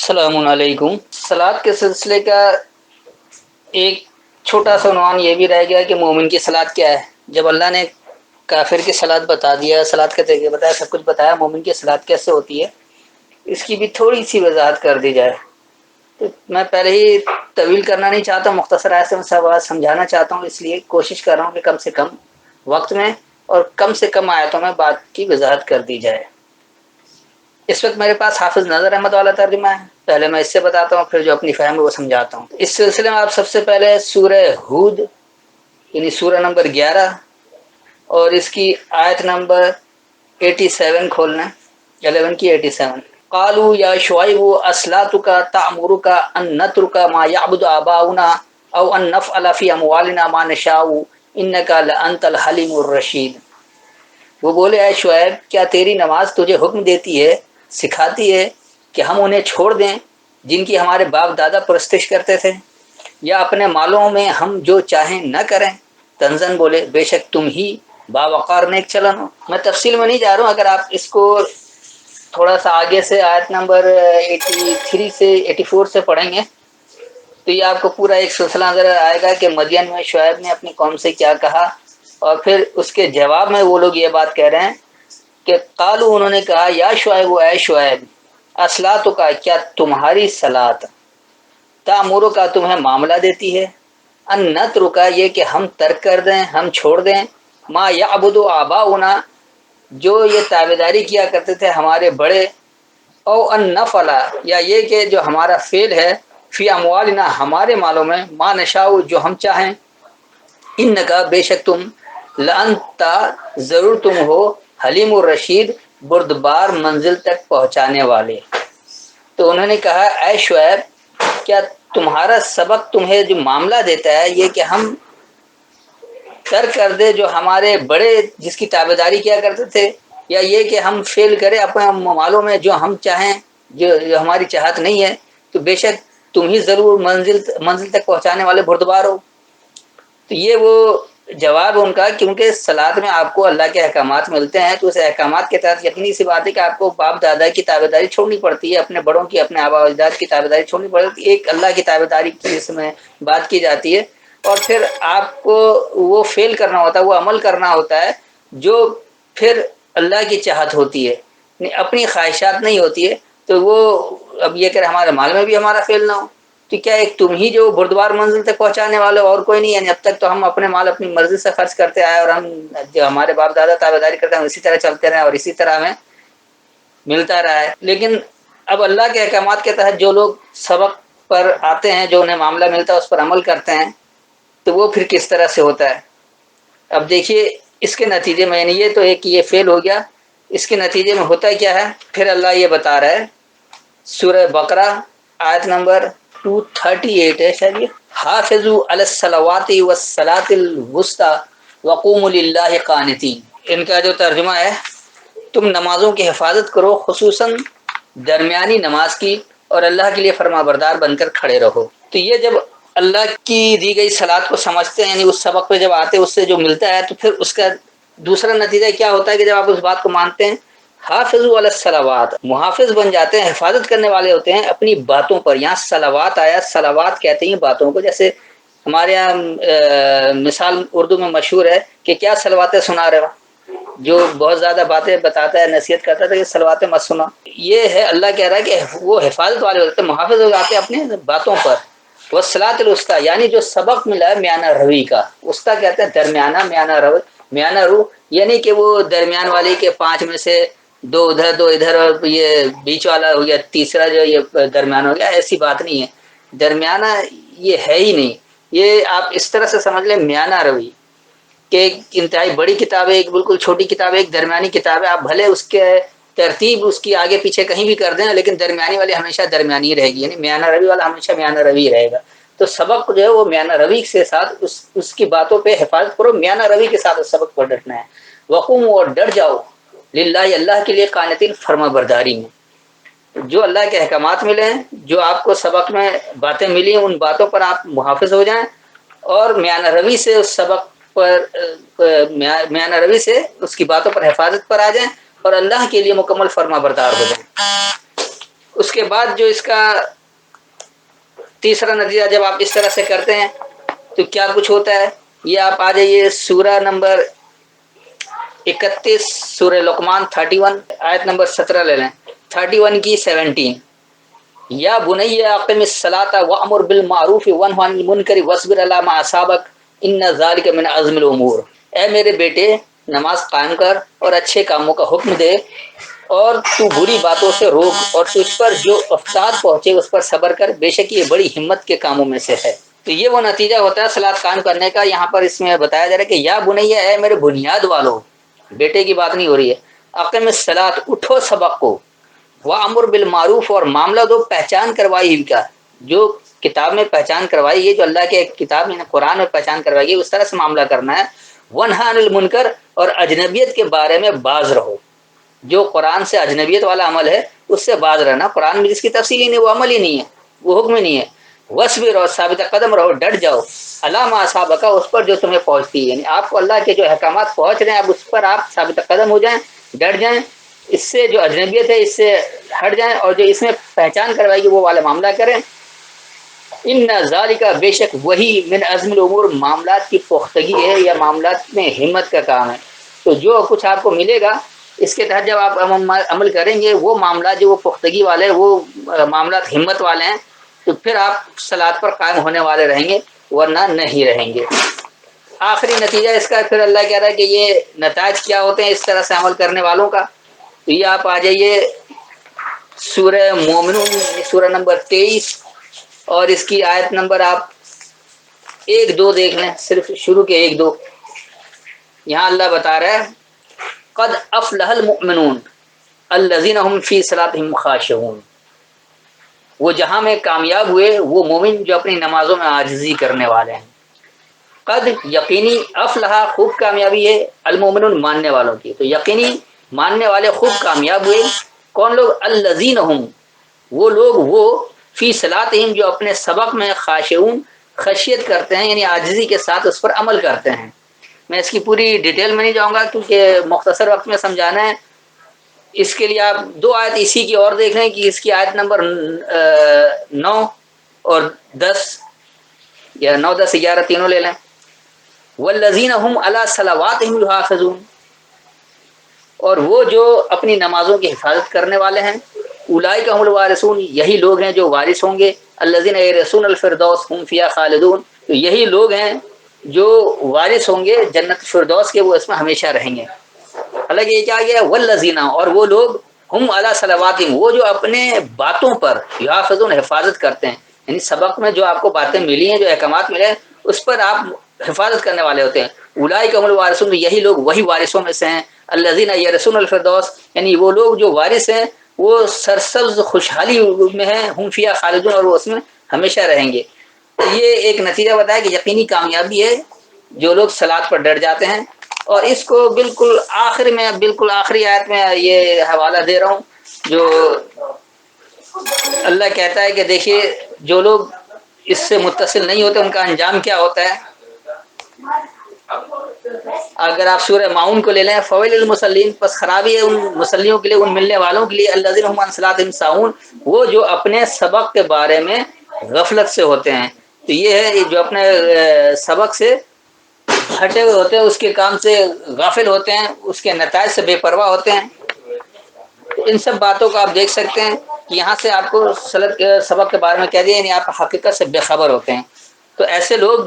अस्सलाम वालेकुम। सलात के सिलसिले का एक छोटा सा उन्वान ये भी रह गया कि मोमिन की सलात क्या है। जब अल्लाह ने काफिर की सलात बता दिया, सलात का तरीका बताया, सब कुछ बताया, मोमिन की सलात कैसे होती है इसकी भी थोड़ी सी वजाहत कर दी जाए। तो मैं पहले ही तवील करना नहीं चाहता, मुख्तसर आयत में सब बात समझाना चाहता हूँ, इसलिए कोशिश कर रहा हूँ कि कम से कम वक्त में और कम से कम आयतों में बात की वजाहत कर दी जाए। इस वक्त मेरे पास हाफिज नजर अहमद वाला तर्जुमा है, पहले मैं इससे बताता हूँ, फिर जो अपनी फहम है वो समझाता हूँ। इस सिलसिले में आप सबसे पहले सूरह हूद यानी सूरह नंबर 11 और इसकी आयत नंबर 87 खोलना, 11 की 87। कालू या शुआइबु असलातुका तामुरुका अन नतरुका मा याबुदु आबाउना औ अन नफ़अला फी अमवालिना मा नशाउ इन्नका लअंतल हलीमुर रशीद। वो बोले, ऐ शुएब, क्या तेरी नमाज तुझे हुक्म देती है, सिखाती है कि हम उन्हें छोड़ दें जिनकी हमारे बाप दादा परस्तिश करते थे, या अपने मालों में हम जो चाहें न करें? तंजन बोले, बेशक तुम ही बावकार नेक चलन हो। मैं तफसील में नहीं जा रहा हूँ, अगर आप इसको थोड़ा सा आगे से आयत नंबर 83 से 84 से पढ़ेंगे तो ये आपको पूरा एक सिलसिला नजर आएगा कि मदियन में शुएब ने अपनी कौम से क्या कहा, और फिर उसके जवाब में वो लोग ये बात कह रहे हैं कि कालू, उन्होंने कहा, या शुएब, ऐ शुएब, असलातु का, क्या तुम्हारी सलात, तामुरु का, तुम्हें मामला देती है, अन नतरु का, ये कि हम तर्क कर दें, हम छोड़ दें, मा याबुदु आबाउना, जो ये ताबेदारी किया करते थे हमारे बड़े, औ अन नफला, या ये कि जो हमारा फेल है, फी अमवालिना, हमारे मालों में, मा नशाउ, जो हम चाहें, इन्नका, बेशक तुम, लअंता, जरूर तुम हो, हलीमुर रशीद, बुर्दबार मंजिल तक पहुंचाने वाले। तो उन्होंने कहा, ऐ शुएब, क्या तुम्हारा सबक तुम्हें जो मामला देता है ये कि हम तर्क कर दे जो हमारे बड़े जिसकी ताबेदारी किया करते थे, या ये कि हम फेल करें अपने मालों में जो हम चाहें, जो हमारी चाहत नहीं है? तो बेशक तुम ही जरूर मंजिल तक पहुंचाने वाले बुर्दबार हो। तो ये वो जवाब उनका, क्योंकि सलात में आपको अल्लाह के अहकामात मिलते हैं, तो उस अहकामात के तहत यकीनी सी बात है कि आपको बाप दादा की ताबेदारी छोड़नी पड़ती है, अपने बड़ों की, अपने आबा अजदाद की ताबेदारी छोड़नी पड़ती है। एक अल्लाह की ताबेदारी की इसमें बात की जाती है, और फिर आपको वो फेल करना होता है, वो अमल करना होता है जो फिर अल्लाह की चाहत होती है, अपनी ख्वाहिशात नहीं होती है। तो वो अब ये कर हमारे माल में भी हमारा फेल ना हो, तो क्या एक तुम ही जो बुर्दबार मंजिल तक पहुंचाने वाले, और कोई नहीं है? अब तक तो हम अपने माल अपनी मर्जी से खर्च करते आए, और हम जो हमारे बाप दादा ताबेदारी करते हैं इसी तरह चलते रहे, और इसी तरह हमें मिलता रहा है। लेकिन अब अल्लाह के अहकामात के तहत जो लोग सबक पर आते हैं, जो उन्हें मामला मिलता है उस पर अमल करते हैं, तो वो फिर किस तरह से होता है? अब देखिए, इसके नतीजे में, यानी ये तो एक ये फेल हो गया, इसके नतीजे में होता क्या है फिर अल्लाह ये बता रहा है। सूरह बकरा आयत नंबर 238 है शायद ये, हाफिजू अलस्सलावाति वस्सलातिल वुस्ता वक़ूमु लिल्लाहि क़ानितीन। इनका जो तर्जुमा है, तुम नमाजों की हिफाजत करो, खुसूसन दरमियानी नमाज की, और अल्लाह के लिए फरमाबरदार बनकर खड़े रहो। तो ये जब अल्लाह की दी गई सलात को समझते हैं, यानी उस सबक पे जब आते हैं, उससे जो मिलता है, तो फिर उसका दूसरा नतीजा क्या होता है कि जब आप उस बात को मानते हैं, हाफिजु अलस्सलावात, मुहाफिज बन जाते हैं, हिफाजत करने वाले होते हैं अपनी बातों पर। यहाँ सलावात आया, सलावात कहते हैं बातों को, जैसे हमारे यहाँ मिसाल उर्दू में मशहूर है कि क्या सलवातें सुना रहे हो, जो बहुत ज्यादा बातें बताता है, नसीहत करता है कि सलवातें मत सुना। ये है, अल्लाह कह रहा है कि वो हिफाजत वाले होते हैं, मुहाफिज हो जाते हैं अपनी बातों पर। वस्सलातुल उस्ता, यानी जो सबक मिला है म्याना रवी का, उस्ता कहते हैं दरमियाना, म्याना रवी, म्याना रू, यानी कि वो दरमियान वाली के 5 में से 2 उधर 2 इधर, और ये बीच वाला हो गया तीसरा, जो ये दरमियान हो गया, ऐसी बात नहीं है। दरमियाना ये है ही नहीं, ये आप इस तरह से समझ लें, म्याना रवी कि एक इंतहाई बड़ी किताब है, एक बिल्कुल छोटी किताब है, एक दरमियानी किताब है। आप भले उसके तरतीब उसकी आगे पीछे कहीं भी कर दें, लेकिन दरमियानी वाली हमेशा दरमियानी ही रहेगी, यानी म्याना रवी वाला हमेशा म्याना रवी रहेगा। तो सबक जो है वो म्याना रवी के साथ उसकी बातों पे हिफाजत करो, म्याना रवी के साथ उस सबक पर डटना है। वक़ूम, और डर जाओ, लिल्लाहि, अल्लाह के लिए, कानितीन, फर्मा बरदारी में। जो अल्लाह के अहकामात मिले हैं, जो आपको सबक में बातें मिली हैं, उन बातों पर आप मुहाफिज हो जाएं, और म्याना रवी से उस सबक पर, म्याना रवी से उसकी बातों पर हिफाजत पर आ जाएं, और अल्लाह के लिए मुकम्मल फर्मा बरदार हो जाएं। اس کے بعد جو اس کا تیسرا نتیجہ جب آپ اس طرح سے کرتے ہیں تو کیا کچھ ہوتا ہے، یہ آپ آ جائیے سورہ نمبر 31 سورہ لقمان 31 آیت نمبر 17 لے لیں، 31 کی 17، یا بنی اقم الصلاۃ وامر بالمعروف وانہ عن المنکر واصبر علی ما اصابک ان ذلک من عزم الامور، اے میرے بیٹے نماز قائم کر اور اچھے کاموں کا حکم دے اور تو بری باتوں سے روک اور تجھ پر جو افتاد پہنچے اس پر صبر کر، بے شک یہ بڑی ہمت کے کاموں میں سے ہے۔ تو یہ وہ نتیجہ ہوتا ہے صلاۃ قائم کرنے کا۔ یہاں پر اس میں بتایا جا رہا ہے کہ یا بنیہ، اے میرے بنیاد والو، بیٹے کی بات نہیں ہو رہی ہے، اقم الصلاۃ، اٹھو سبق کو، وامر بالمعروف، اور معاملہ دو پہچان کروائی ان کا، جو کتاب میں پہچان کروائی ہے، جو اللہ کے کتاب میں قرآن میں پہچان کروائی ہے اس طرح سے معاملہ کرنا ہے۔ ونہا عن المنکر، اور اجنبیت کے بارے میں باز رہو، جو قرآن سے اجنبیت والا عمل ہے اس سے باز رہنا، قرآن میں جس کی تفصیل ہی نہیں، وہ عمل ہی نہیں ہے، وہ حکم ہی نہیں ہے۔ وصبر، اور ثابت قدم رہو، ڈٹ جاؤ، علی ما اصابک، اس پر جو تمہیں پہنچتی ہے، یعنی آپ کو اللہ کے جو احکامات پہنچ رہے ہیں اب اس پر آپ ثابت قدم ہو جائیں، ڈٹ جائیں، اس سے جو اجنبیت ہے اس سے ہٹ جائیں، اور جو اس میں پہچان کروائے گی وہ والا معاملہ کریں۔ ان ذالک، بے شک وہی، من عزم الامور، معاملات کی پختگی ہے یا معاملات میں ہمت کا کام ہے۔ تو جو کچھ آپ کو ملے گا اس کے تحت جب آپ عمل کریں گے، وہ معاملات جو وہ پختگی والے، وہ معاملات ہمت والے ہیں، تو پھر آپ صلاۃ پر قائم ہونے والے رہیں گے، ورنہ نہیں رہیں گے۔ آخری نتیجہ اس کا پھر اللہ کہہ رہا ہے کہ یہ نتائج کیا ہوتے ہیں اس طرح سے عمل کرنے والوں کا۔ تو یہ آپ آ جائیے سورہ مومنون، سورہ نمبر 23، اور اس کی آیت نمبر آپ 1-2 دیکھ لیں، صرف شروع کے 1-2۔ یہاں اللہ بتا رہا ہے قد افلح المؤمنون الذین هم فی صلاتهم خاشعون، وہ جہاں میں کامیاب ہوئے وہ مومن جو اپنی نمازوں میں عاجزی کرنے والے ہیں۔ قد، یقینی، افلح، خوب کامیابی ہے، المؤمنون، ماننے والوں کی، تو یقینی ماننے والے خوب کامیاب ہوئے۔ کون لوگ؟ الذین هم، وہ لوگ، وہ فی صلاتہم، جو اپنے سبق میں خاشعون، خشیت کرتے ہیں، یعنی عاجزی کے ساتھ اس پر عمل کرتے ہیں۔ میں اس کی پوری ڈیٹیل میں نہیں جاؤں گا کیونکہ مختصر وقت میں سمجھانا ہے، اس کے لیے آپ 2 آیت اسی کی اور دیکھ لیں کہ اس کی آیت نمبر 9 اور 10، یا 9، 10، 11 تینوں لے لیں۔ والذین هم علی صلواتہم یحافظون، اور وہ جو اپنی نمازوں کی حفاظت کرنے والے ہیں، اولئک هم الوارثون، یہی لوگ ہیں جو وارث ہوں گے، الذین یرثون الفردوس هم فیہا خالدون، تو یہی لوگ ہیں جو وارث ہوں گے جنت فردوس کے، وہ اس میں ہمیشہ رہیں گے۔ حالانکہ یہ کیا گیا، والذین، اور وہ لوگ، ہم علی صلواتہم، وہ جو اپنے باتوں پر، یحافظون، حفاظت کرتے ہیں، یعنی سبق میں جو آپ کو باتیں ملی ہیں، جو احکامات ملے ہیں، اس پر آپ حفاظت کرنے والے ہوتے ہیں۔ اولئک هم الوارثون، یہی لوگ وہی وارثوں میں سے ہیں۔ الذین یرثون الفردوس، یعنی وہ لوگ جو وارث ہیں وہ سرسبز خوشحالی میں ہیں، ہم فیہا خالدون، اور وہ اس میں ہمیشہ رہیں گے۔ تو یہ ایک نتیجہ بتایا کہ یقینی کامیابی ہے جو لوگ صلاۃ پر ڈٹ جاتے ہیں۔ اور اس کو بالکل آخر میں، بالکل آخری آیت میں یہ حوالہ دے رہا ہوں، جو اللہ کہتا ہے کہ دیکھیے جو لوگ اس سے متصل نہیں ہوتے ان کا انجام کیا ہوتا ہے۔ اگر آپ سورہ معون کو لے لیں، فویل للمصلین، پس خرابی ہے ان مصلیوں کے لیے، ان ملنے والوں کے لیے، الذین هم عن صلاتہم ساہون، وہ جو اپنے سبق کے بارے میں غفلت سے ہوتے ہیں۔ تو یہ ہے جو اپنے سبق سے ہٹے ہوئے ہوتے ہیں، اس کے کام سے غافل ہوتے ہیں، اس کے نتائج سے بے پرواہ ہوتے ہیں۔ ان سب باتوں کو آپ دیکھ سکتے ہیں کہ یہاں سے آپ کو سبق کے بارے میں کہہ دیا، یعنی آپ حقیقت سے بے خبر ہوتے ہیں۔ تو ایسے لوگ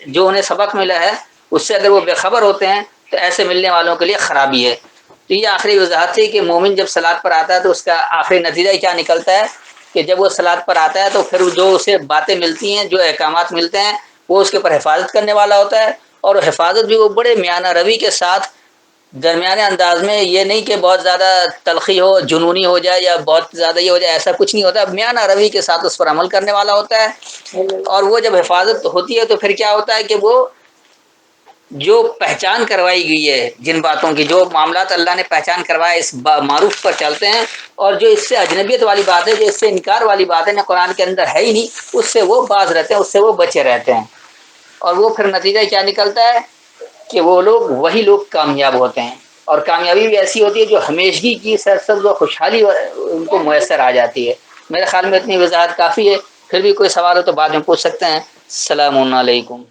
جو انہیں سبق ملا ہے اس سے اگر وہ بے خبر ہوتے ہیں تو ایسے ملنے والوں کے لیے خرابی ہے۔ تو یہ آخری وضاحت تھی کہ مومن جب صلاۃ پر آتا ہے تو اس کا آخری نتیجہ کیا نکلتا ہے کہ جب وہ صلاۃ پر آتا ہے تو پھر جو اسے باتیں ملتی ہیں، جو احکامات ملتے ہیں، وہ اس کے اوپر حفاظت کرنے والا ہوتا ہے، اور حفاظت بھی وہ بڑے میانہ روی کے ساتھ، درمیانے انداز میں، یہ نہیں کہ بہت زیادہ تلخی ہو، جنونی ہو جائے، یا بہت زیادہ یہ ہو جائے، ایسا کچھ نہیں ہوتا، میانہ روی کے ساتھ اس پر عمل کرنے والا ہوتا ہے۔ اور وہ جب حفاظت ہوتی ہے تو پھر کیا ہوتا ہے کہ وہ جو پہچان کروائی گئی ہے، جن باتوں کی، جو معاملات اللہ نے پہچان کروائے، اس معروف پر چلتے ہیں، اور جو اس سے اجنبیت والی بات ہے، جو اس سے انکار والی بات ہے، نہ قرآن کے اندر ہے ہی نہیں، اس سے وہ باز رہتے ہیں، اس سے وہ بچے رہتے ہیں۔ اور وہ پھر نتیجہ کیا نکلتا ہے کہ وہ لوگ، وہی لوگ کامیاب ہوتے ہیں۔ اور کامیابی بھی ایسی ہوتی ہے جو ہمیشگی کی سرسبز و خوشحالی ان کو میسر آ جاتی ہے۔ میرے خیال میں اتنی وضاحت کافی ہے، پھر بھی کوئی سوال ہو تو بعد میں پوچھ سکتے ہیں۔ السلام علیکم۔